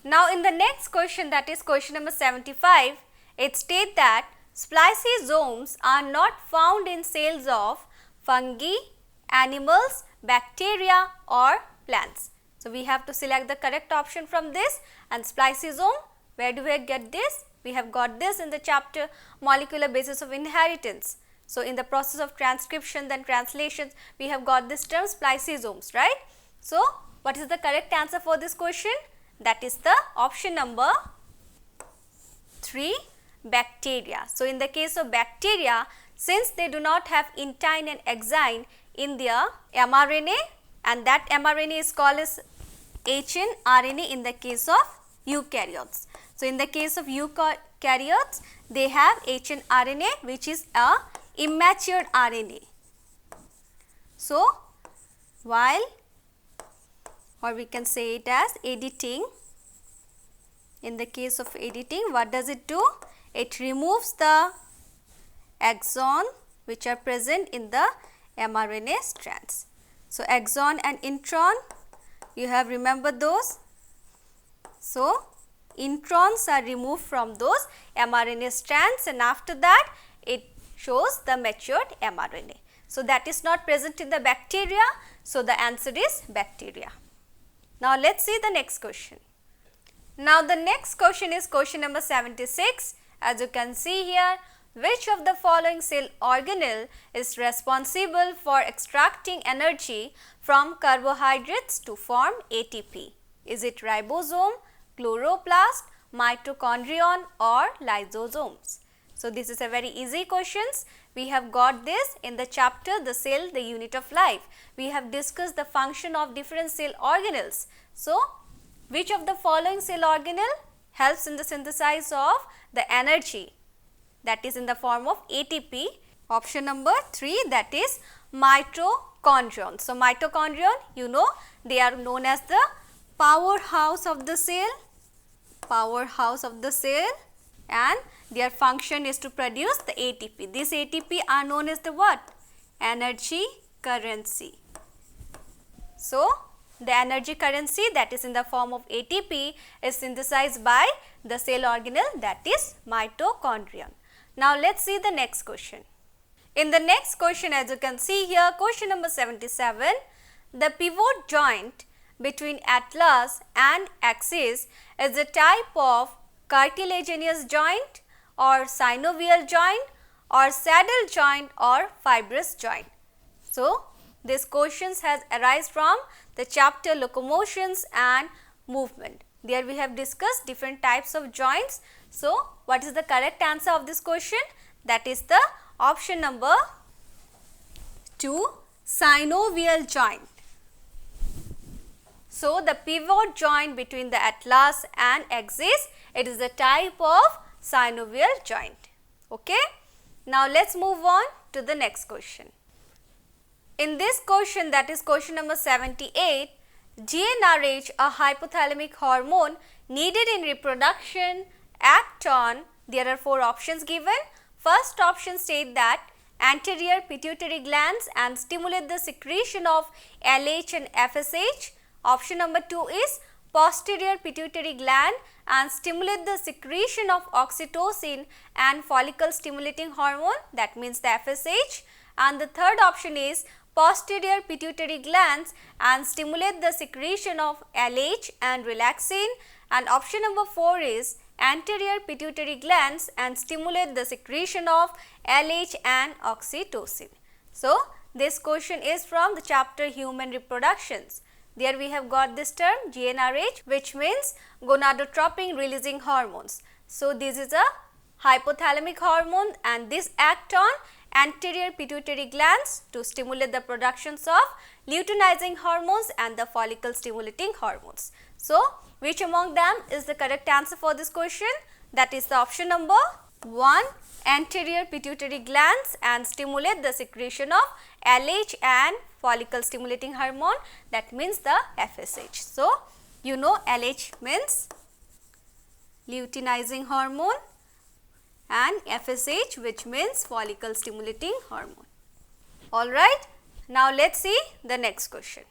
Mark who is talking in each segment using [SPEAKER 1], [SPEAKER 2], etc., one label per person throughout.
[SPEAKER 1] Now in the next question, that is question number 75, it states that spliceosomes are not found in cells of fungi, animals, bacteria or plants. So we have to select the correct option from this. And spliceosome, where do we get this? We have got this in the chapter molecular basis of inheritance. So in the process of transcription then translations, we have got this term spliceosomes, right? So what is the correct answer for this question? That is the option number 3, bacteria. So in the case of bacteria, since they do not have intine and exine in their mRNA, and that mRNA is called as hnRNA in the case of eukaryotes. So in the case of eukaryotes, they have hnRNA, which is a immature RNA. So while, or we can say it as editing, in the case of editing, what does it do? It removes the exon which are present in the mRNA strands. So exon and intron, you have remembered those. So introns are removed from those mRNA strands, and after that it shows the matured mRNA. So that is not present in the bacteria. So the answer is bacteria. Now let us see the next question. Now the next question is question number 76. As you can see here, which of the following cell organelle is responsible for extracting energy from carbohydrates to form ATP? Is it ribosome, chloroplast, mitochondrion or lysosomes? So this is a very easy questions. We have got this in the chapter the cell, the unit of life. We have discussed the function of different cell organelles. So which of the following cell organelle helps in the synthesis of the energy, that is in the form of ATP? Option number 3, that is mitochondrion. So mitochondrion, you know, they are known as the powerhouse of the cell, and their function is to produce the ATP. This ATP are known as the what? Energy currency. So the energy currency, that is in the form of ATP, is synthesized by the cell organelle, that is mitochondrion. Now let us see the next question. In the next question, as you can see here, question number 77, the pivot joint between atlas and axis is a type of cartilaginous joint or synovial joint or saddle joint or fibrous joint. So this questions has arisen from the chapter locomotions and movement. There we have discussed different types of joints. So what is the correct answer of this question? That is the option number 2, synovial joint. So the pivot joint between the atlas and axis, it is a type of synovial joint. Okay. Now let us move on to the next question. In this question, that is question number 78, GnRH, a hypothalamic hormone needed in reproduction, act on, there are 4 options given. First option state that anterior pituitary glands and stimulate the secretion of LH and FSH. Option number 2 is posterior pituitary gland and stimulate the secretion of oxytocin and follicle stimulating hormone, that means the FSH. And the third option is posterior pituitary glands and stimulate the secretion of LH and relaxin. And option number 4 is anterior pituitary glands and stimulate the secretion of LH and oxytocin. So this question is from the chapter human reproductions. There we have got this term GnRH, which means gonadotropin releasing hormones. So this is a hypothalamic hormone and this act on anterior pituitary glands to stimulate the productions of luteinizing hormones and the follicle stimulating hormones. So which among them is the correct answer for this question? That is the option number 1, anterior pituitary glands and stimulate the secretion of LH and follicle stimulating hormone, that means the FSH. So you know LH means luteinizing hormone and FSH which means follicle stimulating hormone. Alright, now let us see the next question.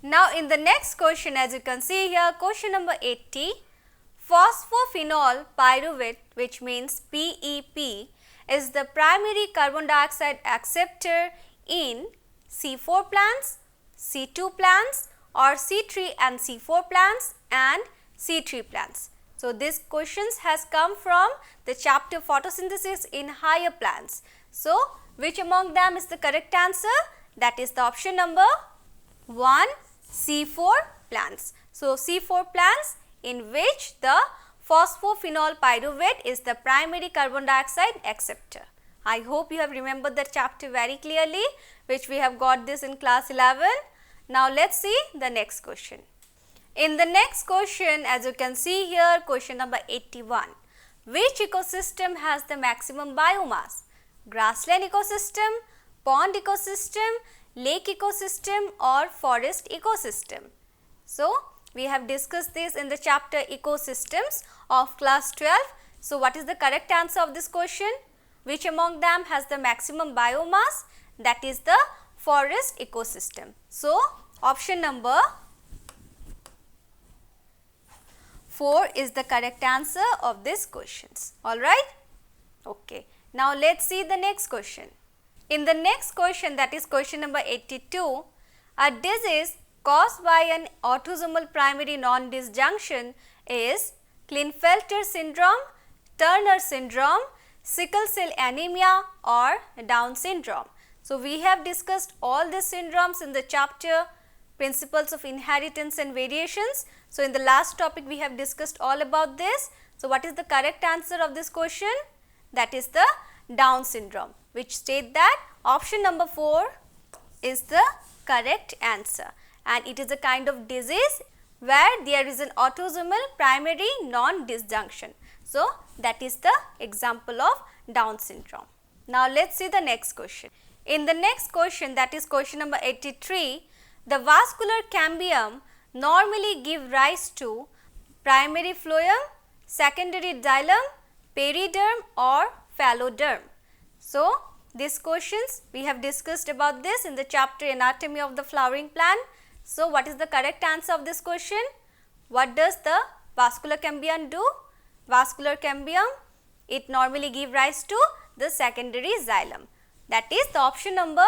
[SPEAKER 1] Now in the next question, as you can see here, question number 80, Phosphophenol pyruvate, which means PEP, is the primary carbon dioxide acceptor in C4 plants, C2 plants, or C3 and C4 plants and C3 plants. So, this questions has come from the chapter photosynthesis in higher plants. So, which among them is the correct answer? That is the option number 1, C4 plants. So, C4 plants in which the phosphophenol pyruvate is the primary carbon dioxide acceptor. I hope you have remembered the chapter very clearly, which we have got this in class 11. Now, let us see the next question. In the next question, as you can see here, question number 81. Which ecosystem has the maximum biomass? Grassland ecosystem, pond ecosystem, lake ecosystem, or forest ecosystem? So, we have discussed this in the chapter ecosystems of class 12. So, what is the correct answer of this question? Which among them has the maximum biomass? That is the forest ecosystem. So, option number 4 is the correct answer of this questions. Alright? Okay. Now, let us see the next question. In the next question, that is question number 82, a disease caused by an autosomal primary non-disjunction is Klinefelter syndrome, Turner syndrome, sickle cell anemia, or Down syndrome. So, we have discussed all these syndromes in the chapter principles of inheritance and variations. So, in the last topic we have discussed all about this. So, what is the correct answer of this question? That is the Down syndrome, which state that option number 4 is the correct answer, and it is a kind of disease where there is an autosomal primary non-disjunction. So, that is the example of Down syndrome. Now, let us see the next question. In the next question, that is question number 83, the vascular cambium normally give rise to primary phloem, secondary xylem, periderm, or phalloderm. So, these questions we have discussed about this in the chapter anatomy of the flowering plant. So, what is the correct answer of this question? What does the vascular cambium do? Vascular cambium, it normally give rise to the secondary xylem. That is the option number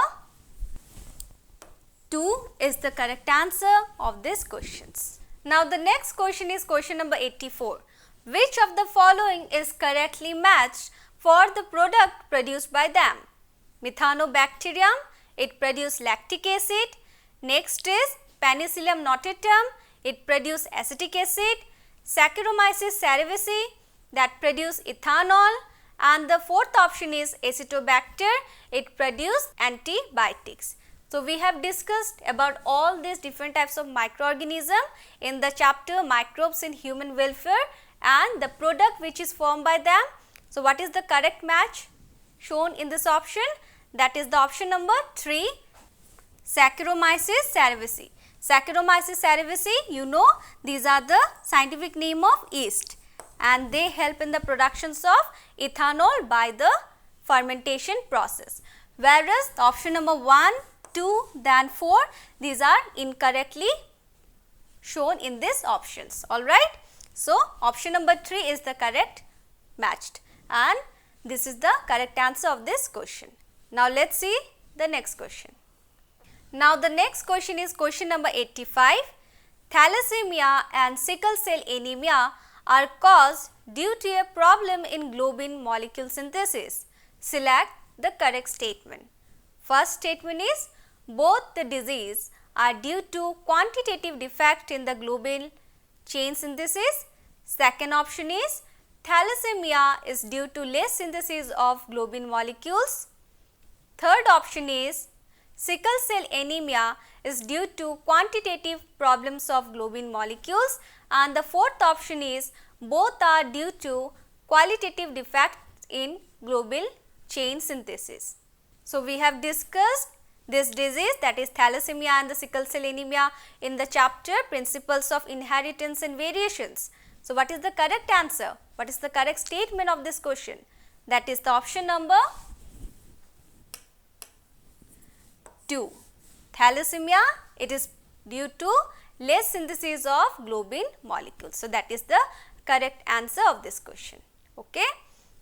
[SPEAKER 1] 2 is the correct answer of these questions. Now, the next question is question number 84. Which of the following is correctly matched for the product produced by them? Methanobacterium, it produces lactic acid. Next is Penicillium notatum, it produces acetic acid. Saccharomyces cerevisiae, that produce ethanol, and the fourth option is Acetobacter, it produces antibiotics. So, we have discussed about all these different types of microorganism in the chapter microbes in human welfare and the product which is formed by them. So, what is the correct match shown in this option? That is the option number 3, Saccharomyces cerevisiae. Saccharomyces cerevisiae, you know, these are the scientific name of yeast, and they help in the productions of ethanol by the fermentation process. Whereas, the option number 1, 2, then 4, these are incorrectly shown in these options. Alright. So, option number 3 is the correct matched, and this is the correct answer of this question. Now, let us see the next question. Now, the next question is question number 85. Thalassemia and sickle cell anemia are caused due to a problem in globin molecule synthesis. Select the correct statement. First statement is both the disease are due to quantitative defect in the globin chain synthesis. Second option is thalassemia is due to less synthesis of globin molecules. Third option is sickle cell anemia is due to quantitative problems of globin molecules, and the fourth option is both are due to qualitative defects in globin chain synthesis. So, we have discussed this disease, that is thalassemia and the sickle cell anemia, in the chapter principles of inheritance and variations. So, what is the correct answer? What is the correct statement of this question? That is the option number 2. Thalassemia, it is due to less synthesis of globin molecules. So, that is the correct answer of this question. Okay.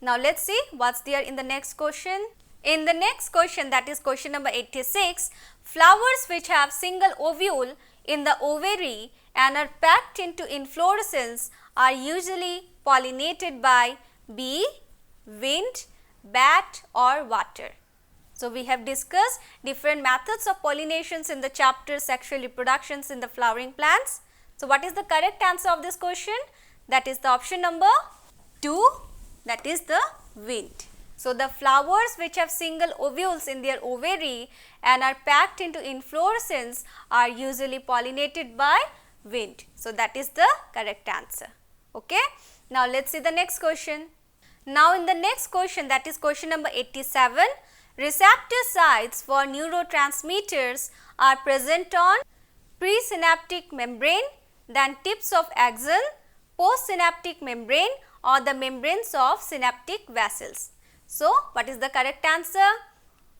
[SPEAKER 1] Now let's see what's there in the next question. In the next question, that is question number 86, flowers which have single ovule in the ovary and are packed into inflorescence are usually pollinated by bee, wind, bat or water. So we have discussed different methods of pollinations in the chapter sexual reproductions in the flowering plants. So what is the correct answer of this question? That is the option number 2, that is the wind. So the flowers which have single ovules in their ovary and are packed into inflorescence are usually pollinated by wind. So that is the correct answer. Okay. Now let's see the next question. Now in the next question, that is question number 87, receptor sites for neurotransmitters are present on presynaptic membrane, then tips of axon, postsynaptic membrane or the membranes of synaptic vessels. So what is the correct answer?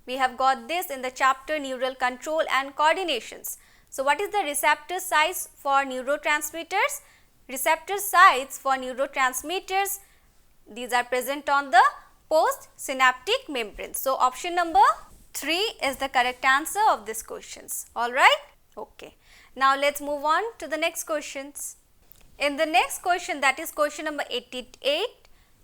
[SPEAKER 1] We have got this in the chapter neural control and coordinations. So what is the receptor sites for neurotransmitters? Receptor sites for neurotransmitters, these are present on the postsynaptic membrane. So option number 3 is the correct answer of these questions. Alright? Okay. Now let's move on to the next questions. In the next question, that is question number 88,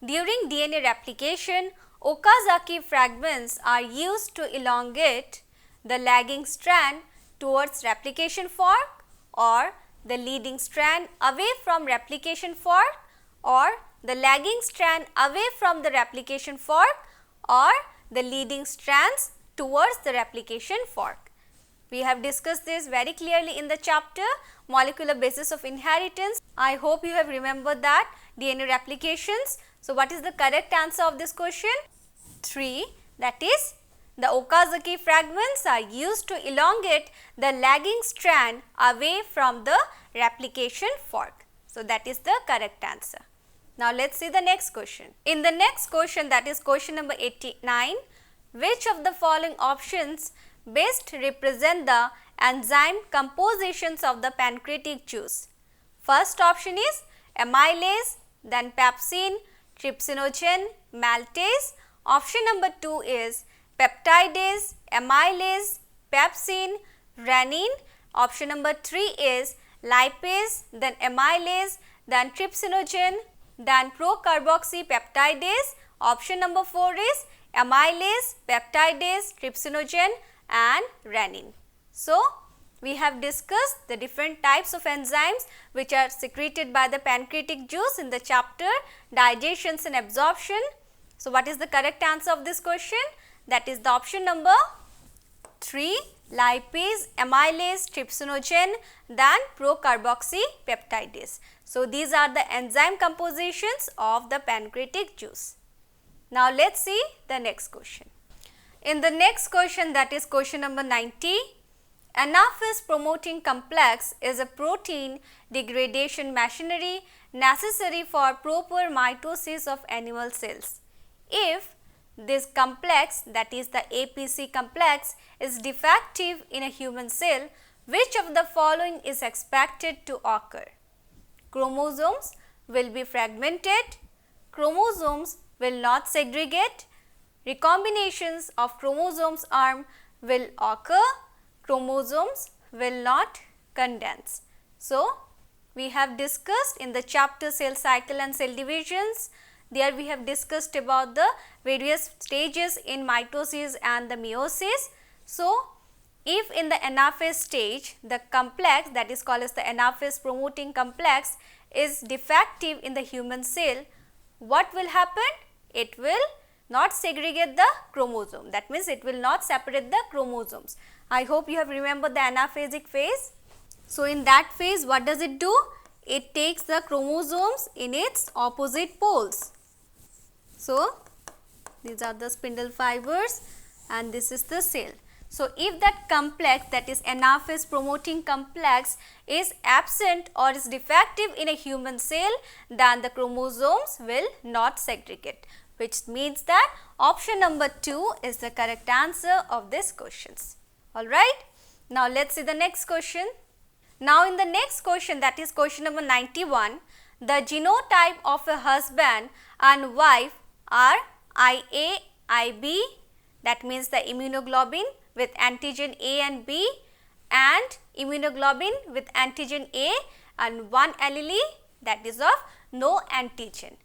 [SPEAKER 1] during DNA replication, Okazaki fragments are used to elongate the lagging strand towards replication fork or the leading strand away from replication fork or the lagging strand away from the replication fork or the leading strands towards the replication fork. We have discussed this very clearly in the chapter molecular basis of inheritance. I hope you have remembered that DNA replications. So what is the correct answer of this question? 3, that is the Okazaki fragments are used to elongate the lagging strand away from the replication fork. So that is the correct answer. Now let's see the next question. In the next question, that is question number 89, which of the following options best represent the enzyme compositions of the pancreatic juice? First option is amylase, then pepsin, trypsinogen, maltase. Option number 2 is peptidase, amylase, pepsin, rennin. Option number 3 is lipase, then amylase, then trypsinogen, then procarboxypeptidase. Option number 4 is amylase, peptidase, trypsinogen and rennin. So we have discussed the different types of enzymes which are secreted by the pancreatic juice in the chapter digestion and absorption. So what is the correct answer of this question? That is the option number 3, lipase, amylase, trypsinogen, then procarboxypeptidase. So these are the enzyme compositions of the pancreatic juice. Now let's see the next question. In the next question, that is question number 90, anaphase promoting complex is a protein degradation machinery necessary for proper mitosis of animal cells. If this complex, that is the APC complex, is defective in a human cell, which of the following is expected to occur? Chromosomes will be fragmented, chromosomes will not segregate, recombinations of chromosomes arm will occur, chromosomes will not condense. So we have discussed in the chapter cell cycle and cell divisions. There we have discussed about the various stages in mitosis and the meiosis. So if in the anaphase stage the complex, that is called as the anaphase promoting complex, is defective in the human cell, what will happen? It will not segregate the chromosome. That means it will not separate the chromosomes. I hope you have remembered the anaphasic phase. So in that phase, what does it do? It takes the chromosomes in its opposite poles. So these are the spindle fibers and this is the cell. So if that complex, that is anaphase promoting complex, is absent or is defective in a human cell, then the chromosomes will not segregate, which means that option number 2 is the correct answer of these questions. Alright. Now let's see the next question. Now in the next question, that is question number 91, the genotype of a husband and wife are IA, IB, that means the immunoglobulin with antigen A and B, and immunoglobulin with antigen A and one allele, that is of no antigen.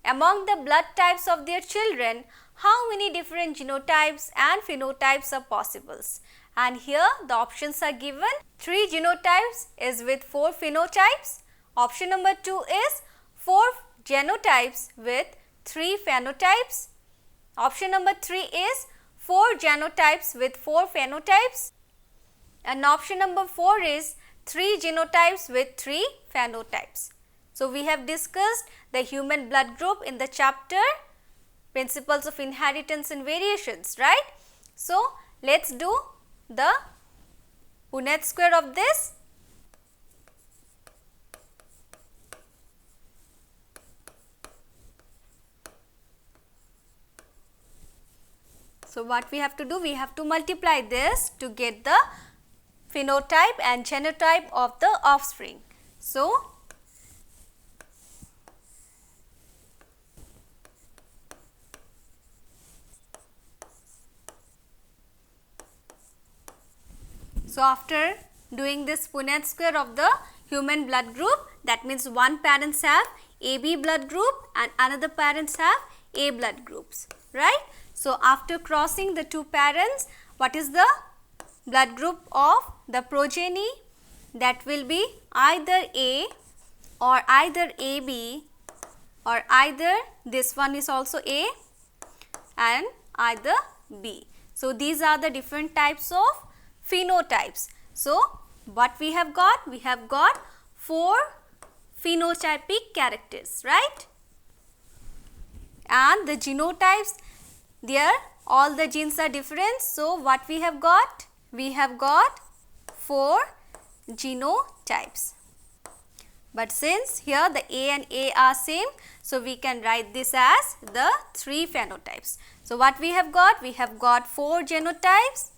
[SPEAKER 1] Among the blood types of their children, how many different genotypes and phenotypes are possible? And here the options are given. 3 genotypes is with 4 phenotypes. Option number 2 is 4 genotypes with 3 phenotypes. Option number 3 is 4 genotypes with 4 phenotypes. And option number 4 is 3 genotypes with 3 phenotypes. So, we have discussed the human blood group in the chapter Principles of Inheritance and Variations, right? So, let us do the Punnett square of this. So, what we have to do? We have to multiply this to get the phenotype and genotype of the offspring. So, after doing this Punnett square of the human blood group, that means one parents have AB blood group and another parents have A blood groups, right? So, after crossing the 2 parents, what is the blood group of the progeny? That will be either A or either AB or either this one is also A and either B. So, these are the different types of phenotypes. So, what we have got? We have got 4 phenotypic characters, right? And the genotypes, there all the genes are different. So, what we have got? We have got 4 genotypes. But since here the A and A are same, so we can write this as the 3 phenotypes. So, what we have got? We have got 4 genotypes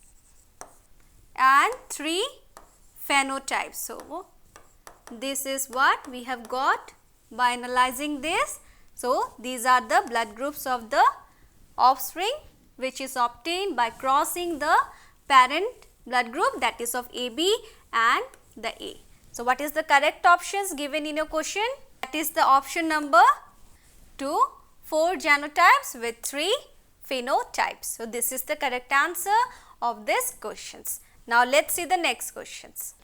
[SPEAKER 1] and 3 phenotypes. So, this is what we have got by analyzing this. So, these are the blood groups of the offspring which is obtained by crossing the parent blood group, that is of AB and the A. So, what is the correct options given in your question? That is the option number 2, 4 genotypes with 3 phenotypes. So, this is the correct answer of this questions. Now, let us see the next questions.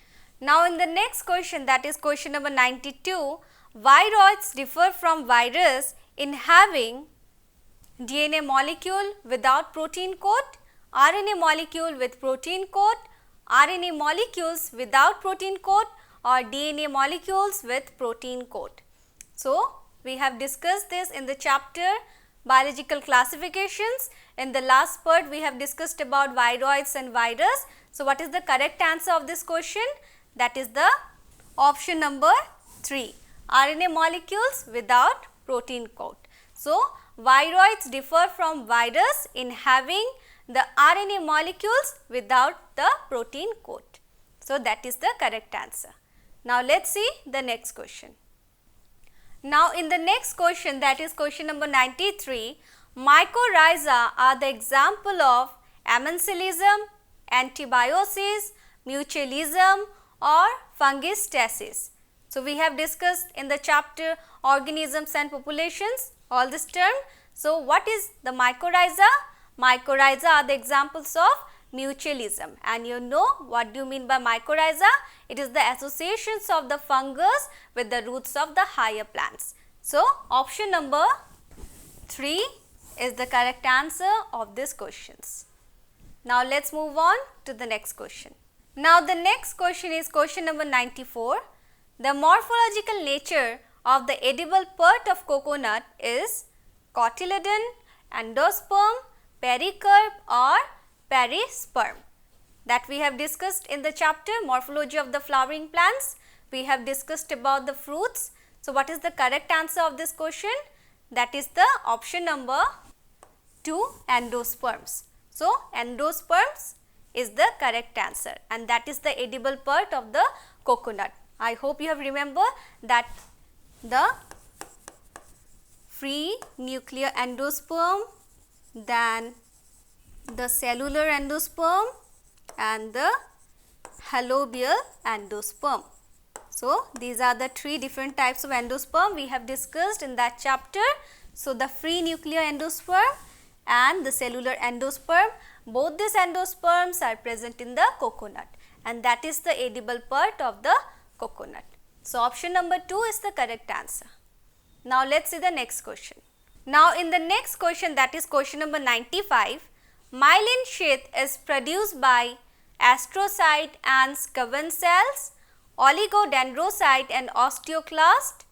[SPEAKER 1] Now, in the next question, that is question number 92, viroids differ from virus in having DNA molecule without protein coat, RNA molecule with protein coat, RNA molecules without protein coat, or DNA molecules with protein coat. So, we have discussed this in the chapter biological classifications. In the last part, we have discussed about viroids and virus. So, what is the correct answer of this question? That is the option number 3, RNA molecules without protein coat. So, viroids differ from virus in having the RNA molecules without the protein coat. So, that is the correct answer. Now, let us see the next question. Now, in the next question, that is question number 93, mycorrhiza are the example of amensalism, antibiosis, mutualism or fungistasis. So, we have discussed in the chapter organisms and populations all this term. So, what is the mycorrhiza? Mycorrhiza are the examples of mutualism, and you know what do you mean by mycorrhiza? It is the associations of the fungus with the roots of the higher plants. So, option number 3 is the correct answer of these questions. Now, let us move on to the next question. Now, the next question is question number 94. The morphological nature of the edible part of coconut is cotyledon, endosperm, pericarp or perisperm. That we have discussed in the chapter morphology of the flowering plants. We have discussed about the fruits. So, what is the correct answer of this question? That is the option number 2, endosperms. So, endosperms is the correct answer, and that is the edible part of the coconut. I hope you have remembered that the free nuclear endosperm, then the cellular endosperm and the halobial endosperm. So, these are the three different types of endosperm we have discussed in that chapter. So, the free nuclear endosperm and the cellular endosperm, both these endosperms are present in the coconut, and that is the edible part of the coconut. So, option number 2 is the correct answer. Now, let us see the next question. Now, in the next question, that is question number 95, myelin sheath is produced by astrocyte and Schwann cells, oligodendrocyte and osteoclast.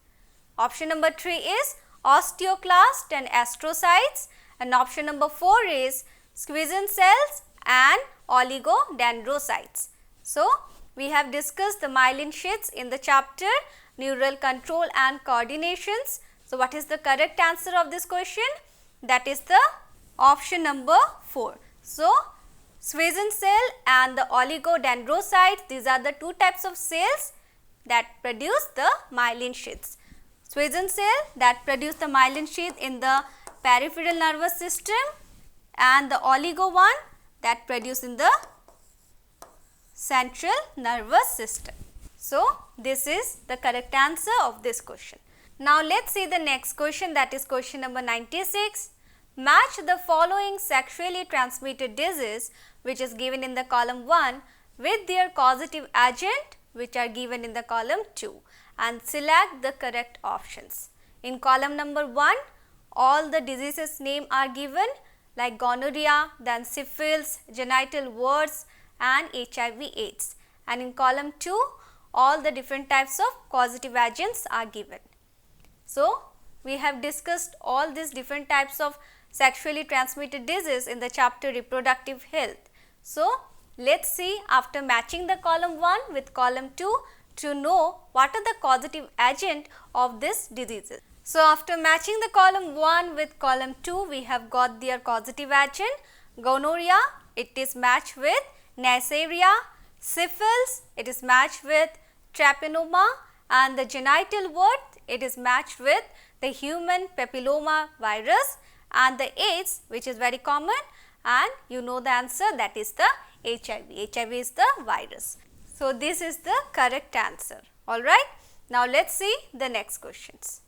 [SPEAKER 1] Option number 3 is osteoclast and astrocytes, and option number 4 is Schwann cells and oligodendrocytes. So, we have discussed the myelin sheaths in the chapter neural control and coordinations. So, what is the correct answer of this question? That is the option number 4. So, Schwann cell and the oligodendrocytes, these are the two types of cells that produce the myelin sheaths. Schwann cell that produce the myelin sheath in the peripheral nervous system, and the oligo one that produce in the central nervous system. So, this is the correct answer of this question. Now, let us see the next question, that is question number 96. Match the following sexually transmitted disease which is given in the column 1 with their causative agent which are given in the column 2 and select the correct options. In column number 1, all the diseases name are given like gonorrhea, then syphilis, genital warts and HIV/AIDS, and in column 2 all the different types of causative agents are given. So, we have discussed all these different types of sexually transmitted disease in the chapter reproductive health. So, let us see after matching the column 1 with column 2 to know what are the causative agent of these diseases. So, after matching the column 1 with column 2, we have got their causative agent. Gonorrhea, it is matched with Neisseria. Syphilis, it is matched with Trypanosoma, and the genital wart, it is matched with the human papilloma virus, and the AIDS, which is very common, and you know the answer, that is the HIV. HIV is the virus. So, this is the correct answer. Alright. Now, let us see the next questions.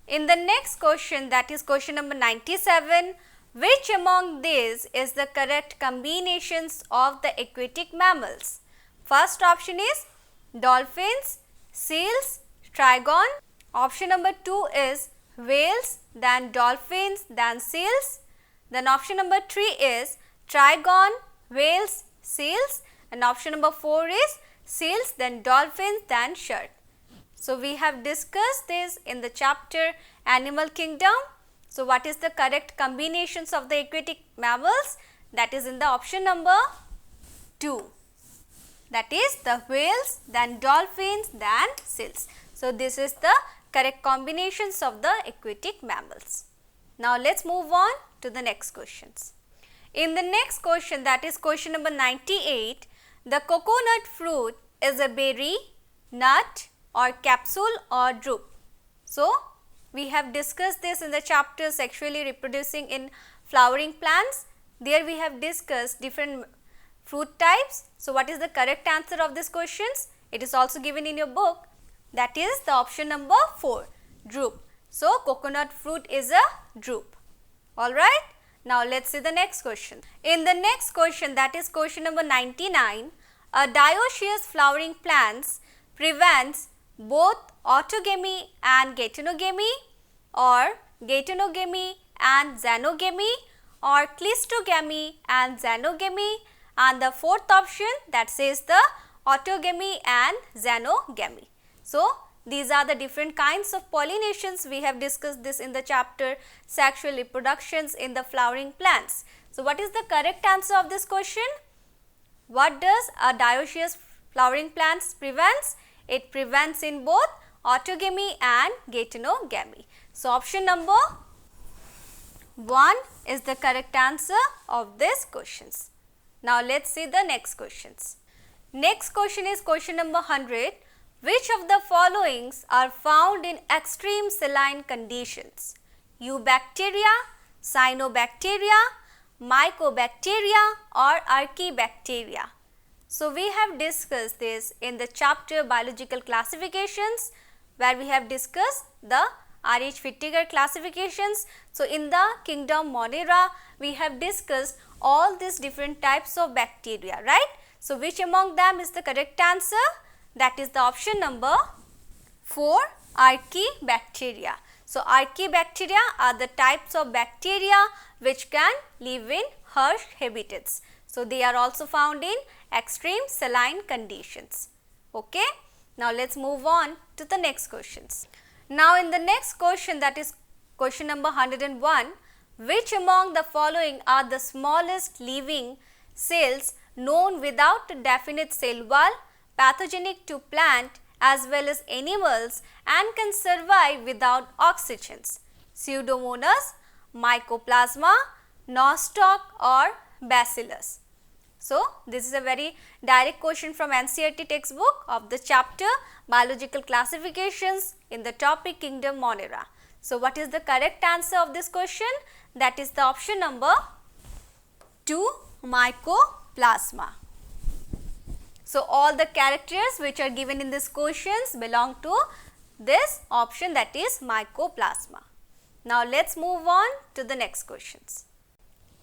[SPEAKER 1] In the next question, that is question number 97, which among these is the correct combinations of the aquatic mammals? First option is dolphins, seals, trigon. Option number 2 is whales, then dolphins, then seals. Then option number 3 is trigon, whales, seals, and option number 4 is seals, then dolphins, then shark. So, we have discussed this in the chapter Animal Kingdom. So, what is the correct combinations of the aquatic mammals? That is in the option number 2. That is the whales, then dolphins, then seals. So, this is the correct combinations of the aquatic mammals. Now, let us move on to the next questions. In the next question, that is question number 98, the coconut fruit is a berry, nut or capsule or drupe. So, we have discussed this in the chapter sexually reproducing in flowering plants. There we have discussed different fruit types. So, what is the correct answer of these questions? It is also given in your book. That is the option number 4, drupe. So, coconut fruit is a drupe. Alright. Now, let us see the next question. In the next question, that is question number 99, a dioecious flowering plants prevents both autogamy and geitonogamy, or geitonogamy and xenogamy, or cleistogamy and xenogamy, and the fourth option that says the autogamy and xenogamy. So, these are the different kinds of pollinations. We have discussed this in the chapter sexual reproductions in the flowering plants. So, what is the correct answer of this question? What does a dioecious flowering plants prevents? It prevents in both autogamy and geitonogamy. So, option number 1 is the correct answer of these questions. Now, let us see the next questions. Next question is question number 100. Which of the followings are found in extreme saline conditions? Eubacteria, cyanobacteria, mycobacteria or archaebacteria. So, we have discussed this in the chapter biological classifications, where we have discussed the RH Whittaker classifications. So, in the kingdom Monera, we have discussed all these different types of bacteria, right? So, which among them is the correct answer? That is the option number 4, archaebacteria. So, archaebacteria are the types of bacteria which can live in harsh habitats. So, they are also found in extreme saline conditions. Okay. Now, let us move on to the next questions. Now, in the next question, that is question number 101, which among the following are the smallest living cells known without a definite cell wall, pathogenic to plant as well as animals and can survive without oxygens? Pseudomonas, Mycoplasma, Nostoc or Bacillus. So, this is a very direct question from NCERT textbook of the chapter biological classifications in the topic kingdom Monera. So, what is the correct answer of this question? That is the option number 2, Mycoplasma. So, all the characters which are given in these questions belong to this option, that is Mycoplasma. Now, let us move on to the next questions.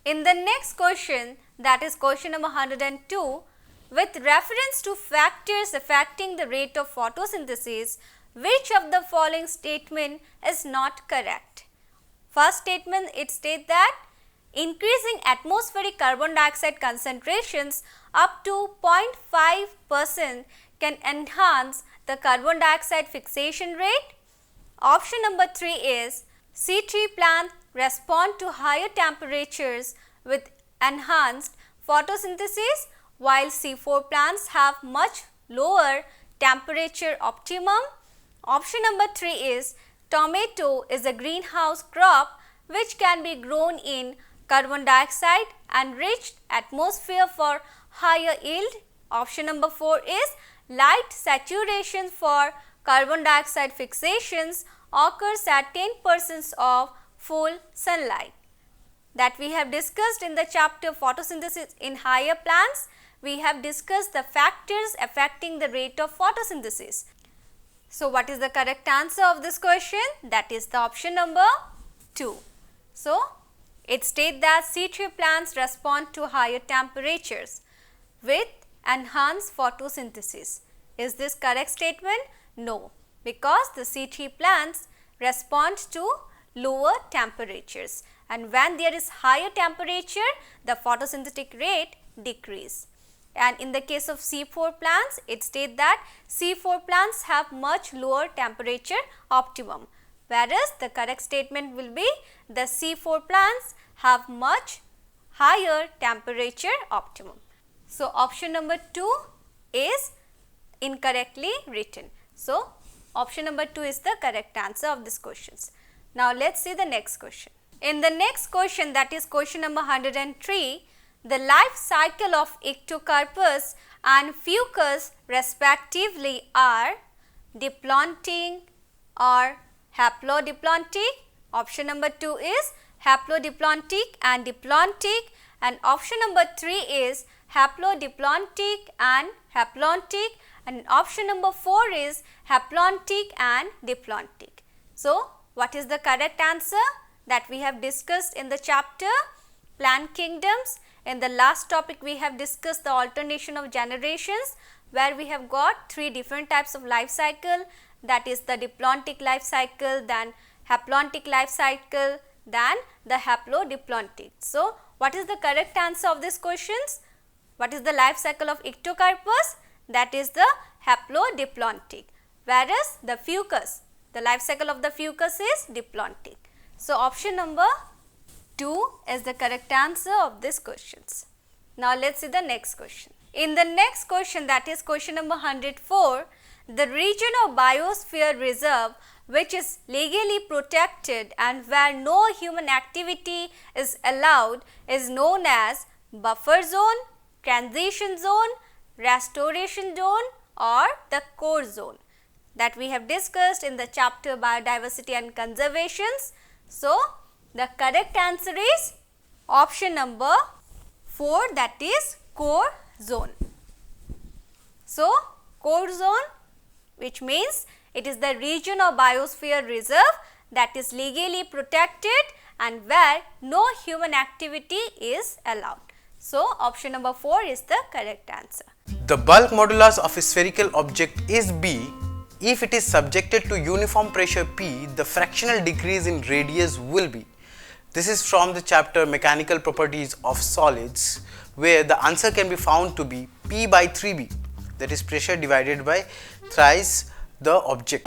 [SPEAKER 1] In the next question, that is question number 102, with reference to factors affecting the rate of photosynthesis, which of the following statement is not correct? First statement, it states that increasing atmospheric carbon dioxide concentrations up to 0.5% can enhance the carbon dioxide fixation rate. Option number 3 is C3 plants respond to higher temperatures with enhanced photosynthesis, while C4 plants have much lower temperature optimum. Option number 3 is tomato is a greenhouse crop which can be grown in carbon dioxide enriched atmosphere for higher yield. Option number 4 is light saturation for carbon dioxide fixations occurs at 10% of full sunlight. That we have discussed in the chapter photosynthesis in higher plants. We have discussed the factors affecting the rate of photosynthesis. So, what is the correct answer of this question? That is the option number 2. So, it states that C3 plants respond to higher temperatures with enhanced photosynthesis. Is this correct statement? No, because the C3 plants respond to lower temperatures, and when there is higher temperature, the photosynthetic rate decrease. And in the case of C4 plants, it states that C4 plants have much lower temperature optimum, whereas the correct statement will be the C4 plants have much higher temperature optimum. So, option number 2 is incorrectly written. So, option number 2 is the correct answer of this questions. Now, let us see the next question. In the next question, that is question number 103, the life cycle of Ectocarpus and Fucus respectively are diplontine or haplodiplontine. Option number 2 is haplodiplontine and diplontic, and option number 3 is haplodiplontine and haplontic, and option number 4 is haplontic and diplontic. So, what is the correct answer? That we have discussed in the chapter plant kingdoms. In the last topic, we have discussed the alternation of generations, where we have got 3 different types of life cycle, that is the diplontic life cycle, then haplontic life cycle, then the haplodiplontine. So, what is the correct answer of these questions? What is the life cycle of Ectocarpus? That is the haplodiplontine, whereas the Fucus, the life cycle of the Fucus is diplontic. So, option number 2 is the correct answer of these questions. Now, let us see the next question. In the next question, that is question number 104, the region of biosphere reserve which is legally protected and where no human activity is allowed is known as buffer zone, transition zone, restoration zone or the core zone. that we have discussed in the chapter biodiversity and conservations. So, the correct answer is option number 4, that is core zone. So, core zone, which means it is the region of biosphere reserve that is legally protected and where no human activity is allowed. So, option number 4 is the correct answer.
[SPEAKER 2] The bulk modulus of a spherical object is B. If it is subjected to uniform pressure P, the fractional decrease in radius will be. This is from the chapter Mechanical Properties of Solids, where the answer can be found to be P by 3B, that is pressure divided by thrice the object.